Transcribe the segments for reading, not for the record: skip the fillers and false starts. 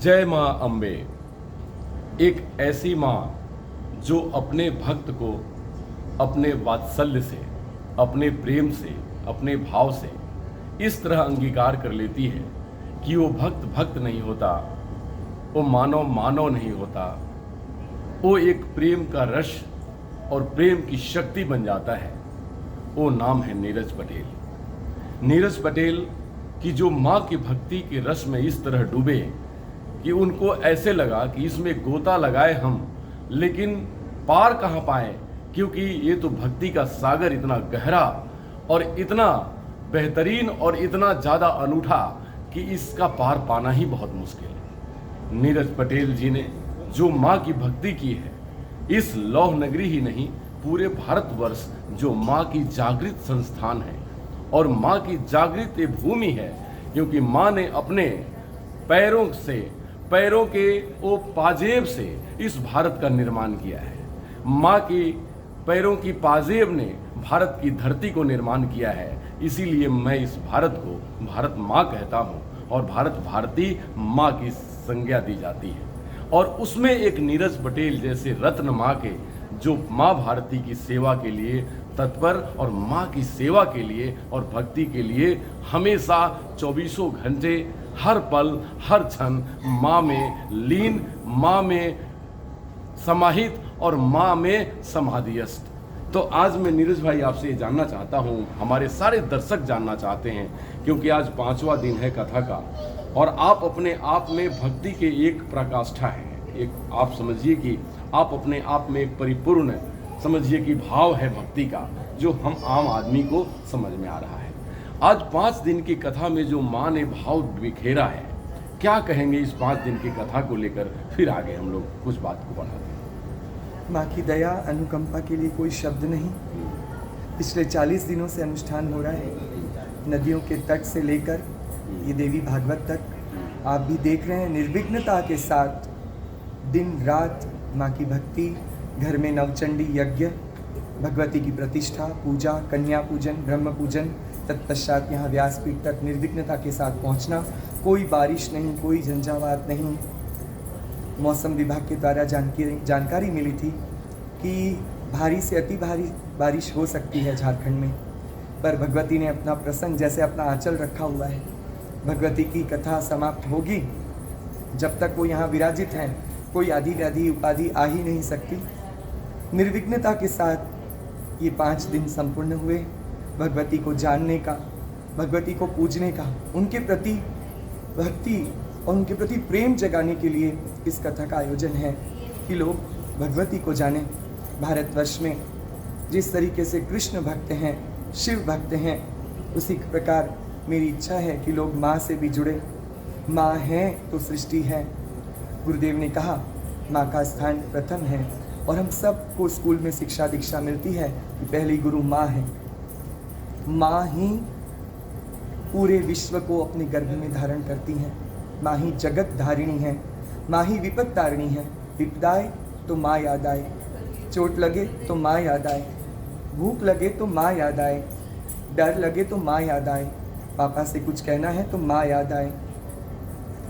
जय माँ अम्बे। एक ऐसी माँ जो अपने भक्त को अपने वात्सल्य से, अपने प्रेम से, अपने भाव से इस तरह अंगीकार कर लेती है कि वो भक्त भक्त नहीं होता, वो मानव मानव नहीं होता, वो एक प्रेम का रस और प्रेम की शक्ति बन जाता है। वो नाम है नीरज पटेल। नीरज पटेल की जो माँ की भक्ति के रस में इस तरह डूबे कि उनको ऐसे लगा कि इसमें गोता लगाए हम, लेकिन पार कहाँ पाए, क्योंकि ये तो भक्ति का सागर इतना गहरा और इतना बेहतरीन और इतना ज़्यादा अनूठा कि इसका पार पाना ही बहुत मुश्किल है। नीरज पटेल जी ने जो माँ की भक्ति की है, इस लौह नगरी ही नहीं पूरे भारतवर्ष जो माँ की जागृत संस्थान है और माँ की जागृत ये भूमि है, क्योंकि माँ ने अपने पैरों के वो पाजेब से इस भारत का निर्माण किया है। माँ की पैरों की पाजेब ने भारत की धरती को निर्माण किया है। इसीलिए मैं इस भारत को भारत माँ कहता हूँ और भारत भारती माँ की संज्ञा दी जाती है। और उसमें एक नीरज पटेल जैसे रत्न माँ के, जो माँ भारती की सेवा के लिए तत्पर और माँ की सेवा के लिए और भक्ति के लिए हमेशा 24 घंटे हर पल हर क्षण माँ में लीन, माँ में समाहित और माँ में समाधिस्थ। तो आज मैं नीरज भाई आपसे ये जानना चाहता हूँ, हमारे सारे दर्शक जानना चाहते हैं, क्योंकि आज 5वां दिन है कथा का और आप अपने आप में भक्ति के एक प्रकाष्ठा हैं। एक आप समझिए कि आप अपने आप में एक परिपूर्ण, समझिए कि भाव है भक्ति का, जो हम आम आदमी को समझ में आ रहा है। आज 5 दिन की कथा में जो माँ ने भाव बिखेरा है, क्या कहेंगे इस 5 दिन की कथा को लेकर, फिर आगे हम लोग कुछ बात को बढ़ाते हैं। माँ की दया अनुकंपा के लिए कोई शब्द नहीं। पिछले 40 दिनों से अनुष्ठान हो रहा है, नदियों के तट से लेकर ये देवी भागवत तक आप भी देख रहे हैं। निर्विघ्नता के साथ दिन रात माँ की भक्ति, घर में नवचंडी यज्ञ, भगवती की प्रतिष्ठा, पूजा, कन्या पूजन, ब्रह्म पूजन, तत्पश्चात यहाँ व्यासपीठ तक निर्विघ्नता के साथ पहुँचना। कोई बारिश नहीं, कोई झंझावात नहीं। मौसम विभाग के द्वारा जानकारी मिली थी कि भारी से अति भारी बारिश हो सकती है झारखंड में, पर भगवती ने अपना प्रसंग जैसे अपना आंचल रखा हुआ है। भगवती की कथा समाप्त होगी, जब तक वो यहाँ विराजित हैं कोई आदि व्याधि उपाधि आ ही नहीं सकती। निर्विघ्नता के साथ ये 5 दिन संपूर्ण हुए। भगवती को जानने का, भगवती को पूजने का, उनके प्रति भक्ति और उनके प्रति प्रेम जगाने के लिए इस कथा का आयोजन है कि लोग भगवती को जानें। भारतवर्ष में जिस तरीके से कृष्ण भक्त हैं, शिव भक्त हैं, उसी प्रकार मेरी इच्छा है कि लोग माँ से भी जुड़े। माँ है तो सृष्टि है। गुरुदेव ने कहा माँ का स्थान प्रथम है और हम सबको स्कूल में शिक्षा दीक्षा मिलती है कि पहली गुरु माँ है। माँ ही पूरे विश्व को अपने गर्भ में धारण करती हैं। माँ ही जगत धारिणी है, माँ ही विपद तारिणी है। विपदाए तो माँ याद आए, चोट लगे तो माँ याद आए, भूख लगे तो माँ याद आए, डर लगे तो माँ याद आए, पापा से कुछ कहना है तो माँ याद आए,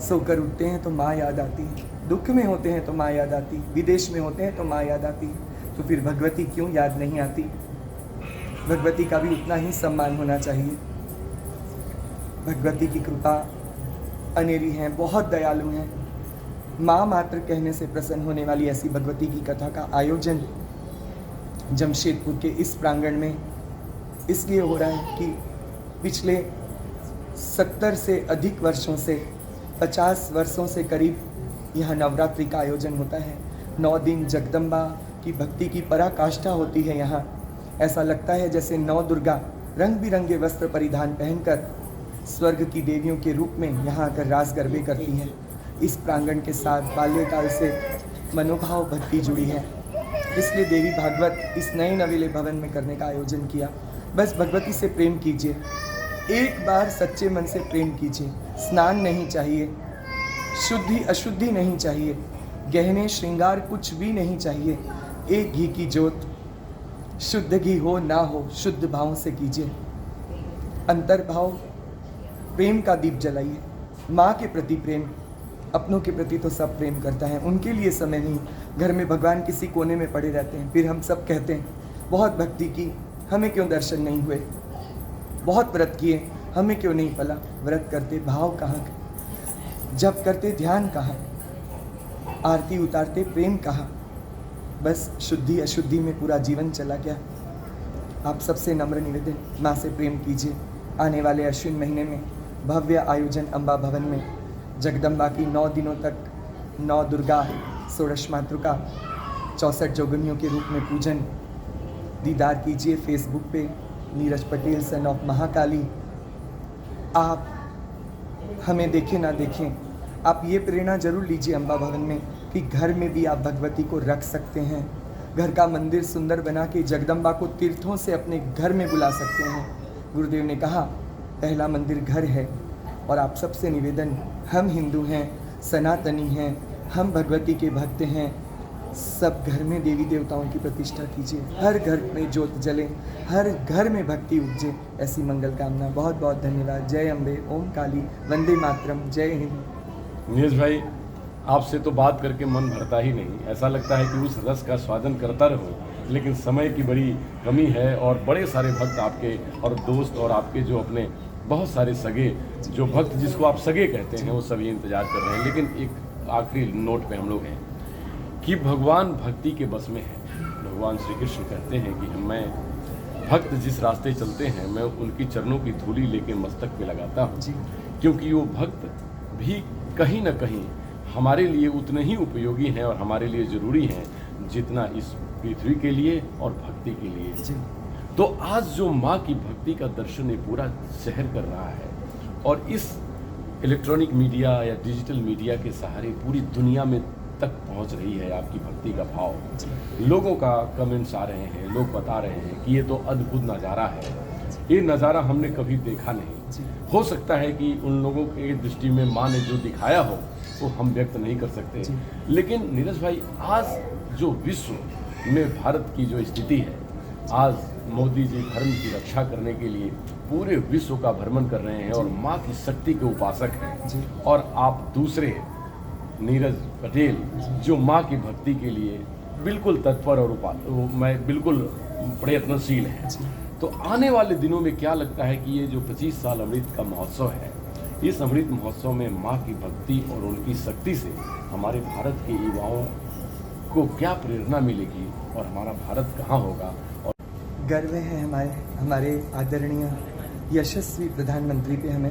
सोकर उठते हैं तो माँ याद आती, दुख में होते हैं तो माँ याद आती, विदेश में होते हैं तो माँ याद आती। तो फिर भगवती क्यों याद नहीं आती? भगवती का भी उतना ही सम्मान होना चाहिए। भगवती की कृपा अनेरी हैं, बहुत दयालु हैं। माँ मात्र कहने से प्रसन्न होने वाली ऐसी भगवती की कथा का आयोजन जमशेदपुर के इस प्रांगण में इसलिए हो रहा है कि पिछले 70 से अधिक वर्षों से, 50 वर्षों से करीब यहाँ नवरात्रि का आयोजन होता है। 9 दिन जगदम्बा की भक्ति की पराकाष्ठा होती है। यहाँ ऐसा लगता है जैसे 9 दुर्गा रंग बिरंगे वस्त्र परिधान पहनकर स्वर्ग की देवियों के रूप में यहाँ आकर रास गरबे करती हैं। इस प्रांगण के साथ बाल्यकाल से मनोभाव भक्ति जुड़ी है, इसलिए देवी भागवत इस नए नवेले भवन में करने का आयोजन किया। बस भगवती से प्रेम कीजिए, एक बार सच्चे मन से प्रेम कीजिए। स्नान नहीं चाहिए, शुद्धि अशुद्धि नहीं चाहिए, गहने श्रृंगार कुछ भी नहीं चाहिए। एक घी की जोत, शुद्ध घी हो ना हो, शुद्ध भाव से कीजिए। अंतर्भाव प्रेम का दीप जलाइए। माँ के प्रति प्रेम, अपनों के प्रति तो सब प्रेम करता है, उनके लिए समय नहीं। घर में भगवान किसी कोने में पड़े रहते हैं, फिर हम सब कहते हैं बहुत भक्ति की, हमें क्यों दर्शन नहीं हुए, बहुत व्रत किए, हमें क्यों नहीं फला। व्रत करते भाव कहाँ, जप करते ध्यान कहाँ, आरती उतारते प्रेम कहाँ, बस शुद्धि अशुद्धि में पूरा जीवन चला गया। आप सबसे नम्र निवेदन, माँ से प्रेम कीजिए। आने वाले अश्विन महीने में भव्य आयोजन अम्बा भवन में जगदम्बा की 9 दिनों तक 9 दुर्गा, 16 मातृका, 64 जोगनियों के रूप में पूजन दीदार कीजिए। फेसबुक पे नीरज पटेल सन ऑफ महाकाली। आप हमें देखें ना देखें, आप ये प्रेरणा जरूर लीजिए अम्बा भवन में कि घर में भी आप भगवती को रख सकते हैं। घर का मंदिर सुंदर बना के जगदम्बा को तीर्थों से अपने घर में बुला सकते हैं। गुरुदेव ने कहा पहला मंदिर घर है। और आप सबसे निवेदन, हम हिंदू हैं, सनातनी हैं, हम भगवती के भक्त हैं, सब घर में देवी देवताओं की प्रतिष्ठा कीजिए। हर घर में ज्योत जले, हर घर में भक्ति उपजे, ऐसी मंगल कामना। बहुत बहुत धन्यवाद। जय अम्बे, ओम काली, वंदे मातरम, जय हिंद। नीरज भाई, आपसे तो बात करके मन भरता ही नहीं, ऐसा लगता है कि उस रस का स्वादन करता रहूं, लेकिन समय की बड़ी कमी है और बड़े सारे भक्त आपके और दोस्त और आपके जो अपने बहुत सारे सगे जो भक्त जिसको आप सगे कहते हैं वो सभी इंतजार कर रहे हैं। लेकिन एक आखिरी नोट पे हम लोग हैं कि भगवान भक्ति के बस में है। भगवान श्री कृष्ण कहते हैं कि मैं भक्त जिस रास्ते चलते हैं मैं उनकी चरणों की धूली लेके मस्तक पे लगाता हूँ, क्योंकि वो भक्त भी कहीं ना कहीं हमारे लिए उतने ही उपयोगी हैं और हमारे लिए ज़रूरी हैं जितना इस पृथ्वी के लिए और भक्ति के लिए। तो आज जो माँ की भक्ति का दर्शन ये पूरा शहर कर रहा है और इस इलेक्ट्रॉनिक मीडिया या डिजिटल मीडिया के सहारे पूरी दुनिया में तक पहुंच रही है आपकी भक्ति का भाव। लोगों का कमेंट्स आ रहे हैं, लोग बता रहे हैं कि ये तो अद्भुत नज़ारा है, ये नज़ारा हमने कभी देखा नहीं। हो सकता है कि उन लोगों के दृष्टि में माँ ने जो दिखाया हो वो हम व्यक्त नहीं कर सकते, लेकिन नीरज भाई आज जो विश्व में भारत की जो स्थिति है, आज मोदी जी धर्म की रक्षा करने के लिए पूरे विश्व का भ्रमण कर रहे हैं और माँ की शक्ति के उपासक हैं, और आप दूसरे नीरज पटेल जो माँ की भक्ति के लिए बिल्कुल तत्पर और मैं बिल्कुल प्रयत्नशील हैं। तो आने वाले दिनों में क्या लगता है कि ये जो 25 साल अमृत का महोत्सव है, इस अमृत महोत्सव में माँ की भक्ति और उनकी शक्ति से हमारे भारत के युवाओं को क्या प्रेरणा मिलेगी और हमारा भारत कहाँ होगा? और गर्व है हमारे आदरणीय यशस्वी प्रधानमंत्री पे, हमें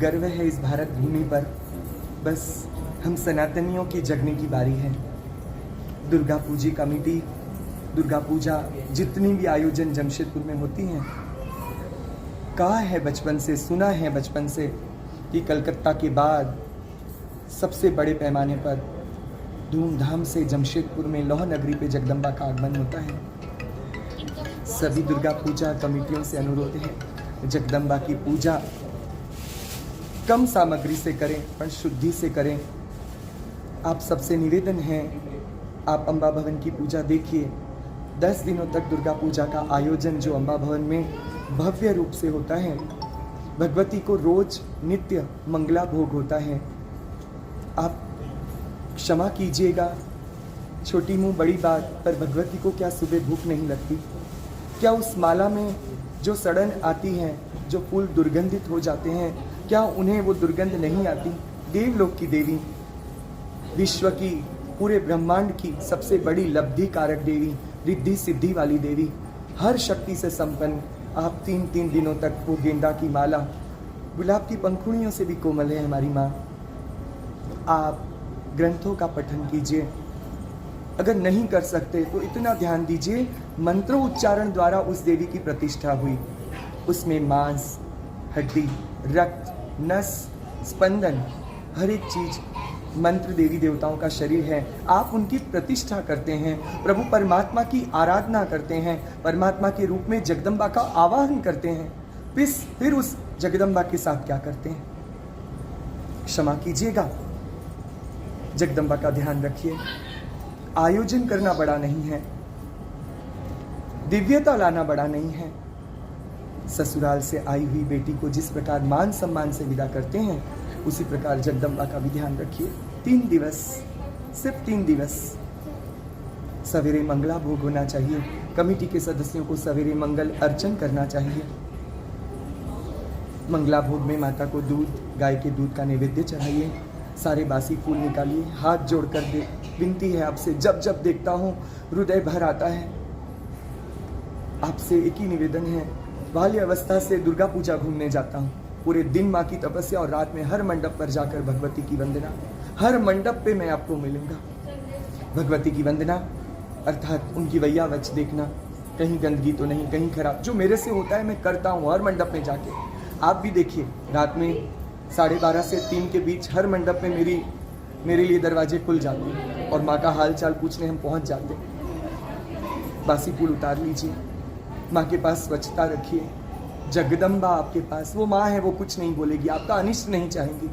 गर्व है इस भारत भूमि पर। बस हम सनातनियों की जगने की बारी है। दुर्गा पूजी कमेटी, दुर्गा पूजा जितनी भी आयोजन जमशेदपुर में होती हैं, कहा है बचपन से, सुना है बचपन से कि कलकत्ता के बाद सबसे बड़े पैमाने पर धूमधाम से जमशेदपुर में लौह नगरी पे जगदम्बा का आगमन होता है। सभी दुर्गा पूजा कमेटियों से अनुरोध है जगदम्बा की पूजा कम सामग्री से करें पर शुद्धि से करें। आप सबसे निवेदन है, आप अम्बा भवन की पूजा देखिए। 10 दिनों तक दुर्गा पूजा का आयोजन जो अम्बा भवन में भव्य रूप से होता है, भगवती को रोज नित्य मंगला भोग होता है। आप क्षमा कीजिएगा, छोटी मुंह बड़ी बात, पर भगवती को क्या सुबह भूख नहीं लगती? क्या उस माला में जो सड़न आती है, जो फूल दुर्गंधित हो जाते हैं, क्या उन्हें वो दुर्गंध नहीं आती? देवलोक की देवी, विश्व की, पूरे ब्रह्मांड की सबसे बड़ी लब्धि कारक देवी, रिद्धि सिद्धि वाली देवी, हर शक्ति से संपन्न, आप 3 दिनों तक वो गेंदा की माला, गुलाब की पंखुड़ियों से भी कोमल है हमारी माँ। आप ग्रंथों का पठन कीजिए, अगर नहीं कर सकते तो इतना ध्यान दीजिए मंत्रोच्चारण द्वारा उस देवी की प्रतिष्ठा हुई। उसमें मांस, हड्डी, रक्त, नस, स्पंदन, हर एक चीज मंत्र देवी देवताओं का शरीर है। आप उनकी प्रतिष्ठा करते हैं, प्रभु परमात्मा की आराधना करते हैं, परमात्मा के रूप में जगदम्बा का आवाहन करते हैं। फिर उस जगदम्बा के साथ क्या करते हैं? क्षमा कीजिएगा, जगदम्बा का ध्यान रखिए। आयोजन करना बड़ा नहीं है, दिव्यता लाना बड़ा नहीं है। ससुराल से आई हुई बेटी को जिस प्रकार मान सम्मान से विदा करते हैं, उसी प्रकार जगदम्बा का भी ध्यान रखिए। 3 दिवस, सिर्फ 3 दिवस सवेरे मंगला भोग होना चाहिए। कमेटी के सदस्यों को सवेरे मंगल अर्चन करना चाहिए। मंगला भोग में माता को दूध, गाय के दूध का नैवेद्य चढ़ाइए। सारे बासी फूल निकालिए। हाथ जोड़कर विनती है आपसे, जब जब देखता हूँ हृदय भर आता है। आपसे एक ही निवेदन है, बाल्य अवस्था से दुर्गा पूजा घूमने जाता हूँ। पूरे दिन माँ की तपस्या और रात में हर मंडप पर जाकर भगवती की वंदना। हर मंडप पे मैं आपको मिलूंगा। भगवती की वंदना अर्थात उनकी वैयावच देखना, कहीं गंदगी तो नहीं, कहीं खराब। जो मेरे से होता है मैं करता हूँ हर मंडप में जाके। आप भी देखिए, रात में 12:30 से 3 के बीच हर मंडप में मेरे लिए दरवाजे खुल जाते हैं और माँ का हाल चाल पूछने हम पहुँच जाते हैं। बासी फूल उतार लीजिए, माँ के पास स्वच्छता रखिए। जगदम्बा आपके पास, वो माँ है, वो कुछ नहीं बोलेगी, आपका अनिष्ट नहीं चाहेंगी।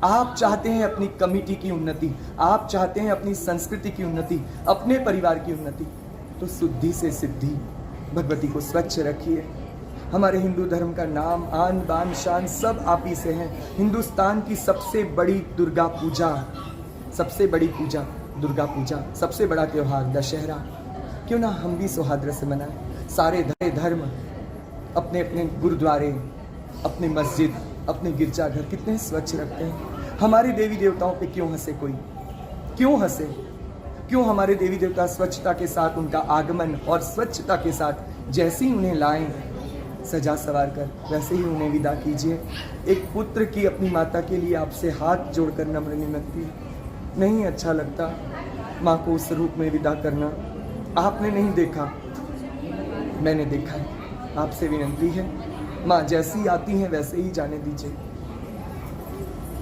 आप चाहते हैं अपनी कमेटी की उन्नति, आप चाहते हैं अपनी संस्कृति की उन्नति, अपने परिवार की उन्नति, तो शुद्धि से सिद्धि। भगवती को स्वच्छ रखिए। हमारे हिंदू धर्म का नाम, आन बान शान सब आप ही से है। हिंदुस्तान की सबसे बड़ी दुर्गा पूजा, सबसे बड़ी पूजा दुर्गा पूजा, सबसे बड़ा त्योहार दशहरा, क्यों ना हम भी सौहार्द से मनाएं। सारे धर्म अपने अपने गुरुद्वारे, अपने मस्जिद, अपने गिरजाघर कितने स्वच्छ रखते हैं। हमारे देवी देवताओं पे क्यों हंसे कोई, क्यों हंसे? क्यों हमारे देवी देवता स्वच्छता के साथ उनका आगमन और स्वच्छता के साथ जैसे ही उन्हें लाएं सजा सवार कर, वैसे ही उन्हें विदा कीजिए। एक पुत्र की अपनी माता के लिए आपसे हाथ जोड़कर नम्र विनती। नहीं अच्छा लगता माँ को उस रूप में विदा करना। आपने नहीं देखा, मैंने देखा है। आपसे विनती है, माँ जैसी आती हैं वैसे ही जाने दीजिए,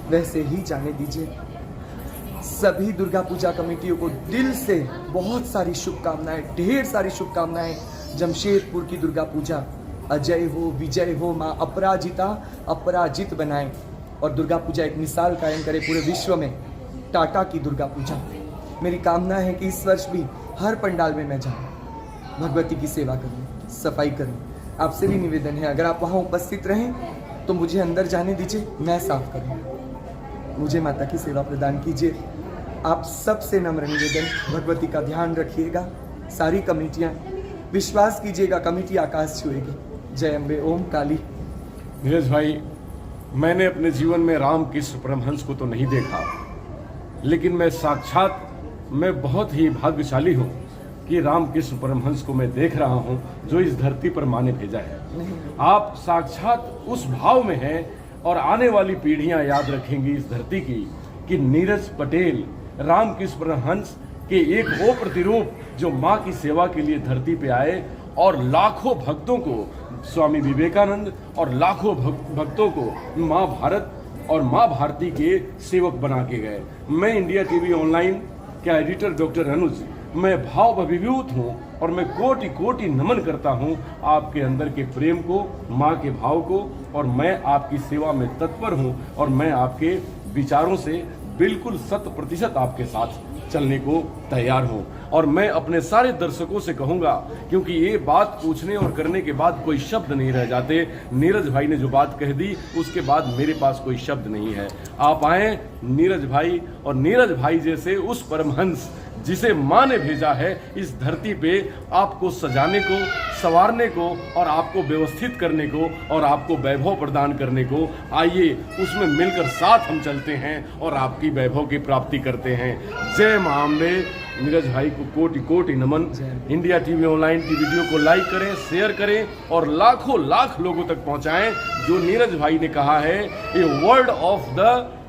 वैसे ही जाने दीजिए। सभी दुर्गा पूजा कमेटियों को दिल से बहुत सारी शुभकामनाएं, ढेर सारी शुभकामनाएं। जमशेदपुर की दुर्गा पूजा अजय हो, विजय हो, माँ अपराजिता अपराजित बनाए और दुर्गा पूजा एक मिसाल कायम करे पूरे विश्व में। टाटा की दुर्गा पूजा, मेरी कामना है कि इस वर्ष भी हर पंडाल में मैं जाऊँ, भगवती की सेवा करूँ, सफाई करूँ। आपसे भी निवेदन है, अगर आप वहाँ उपस्थित रहें तो मुझे अंदर जाने दीजिए, मैं साफ करूँ। मुझे माता की सेवा प्रदान कीजिए। आप सबसे नम्र निवेदन, भगवती का ध्यान रखिएगा। सारी कमेटियाँ, विश्वास कीजिएगा कमेटी आकाश छुएगी। जय अम्बे, ओम काली। नीरज भाई, मैंने अपने जीवन में रामकृष्ण परमहंस को तो नहीं देखा, लेकिन मैं बहुत ही भाग्यशाली हूँ कि रामकृष्ण परमहंस को मैं देख रहा हूँ जो इस धरती पर माँ ने भेजा है। आप साक्षात उस भाव में हैं और आने वाली पीढ़ियां याद रखेंगी इस धरती की कि नीरज पटेल रामकृष्ण परमहंस के एक वो प्रतिरूप जो माँ की सेवा के लिए धरती पे आए और लाखों भक्तों को, स्वामी विवेकानंद और लाखों भक्तों को माँ भारत और माँ भारती के सेवक बना के गए। मैं इंडिया टीवी ऑनलाइन का एडिटर डॉक्टर अनुज, मैं भाव अभिभूत हूँ और मैं कोटि कोटि नमन करता हूँ आपके अंदर के प्रेम को, माँ के भाव को, और मैं आपकी सेवा में तत्पर हूँ और मैं आपके विचारों से बिल्कुल 100% आपके साथ चलने को तैयार हूँ। और मैं अपने सारे दर्शकों से कहूँगा, क्योंकि ये बात पूछने और करने के बाद कोई शब्द नहीं रह जाते। नीरज भाई ने जो बात कह दी उसके बाद मेरे पास कोई शब्द नहीं है। आप आए नीरज भाई, और नीरज भाई जैसे उस परमहंस जिसे माँ ने भेजा है इस धरती पे आपको सजाने को, संवारने को और आपको व्यवस्थित करने को और आपको वैभव प्रदान करने को, आइए उसमें मिलकर साथ हम चलते हैं और आपकी वैभव की प्राप्ति करते हैं। जय मां अम्बे। नीरज भाई को कोटि कोटि नमन। इंडिया टीवी ऑनलाइन की वीडियो को लाइक करें, शेयर करें और लाखों लाख लोगों तक पहुंचाएं। जो नीरज भाई ने कहा है ये वर्ड ऑफ द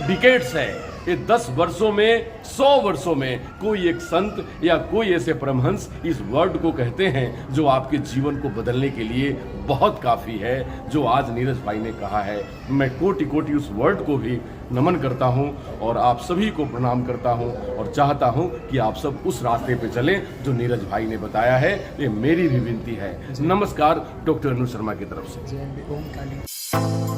डिकेड्स है, ये 10 वर्षों में, 100 वर्षों में कोई एक संत या कोई ऐसे परमहंस इस वर्ड को कहते हैं जो आपके जीवन को बदलने के लिए बहुत काफ़ी है, जो आज नीरज भाई ने कहा है। मैं कोटि कोटि उस वर्ड को भी नमन करता हूं और आप सभी को प्रणाम करता हूं और चाहता हूं कि आप सब उस रास्ते पे चलें जो नीरज भाई ने बताया है। ये मेरी भी विनती है। नमस्कार, डॉक्टर अनु शर्मा की तरफ से। जय अम्बे, ओम काली।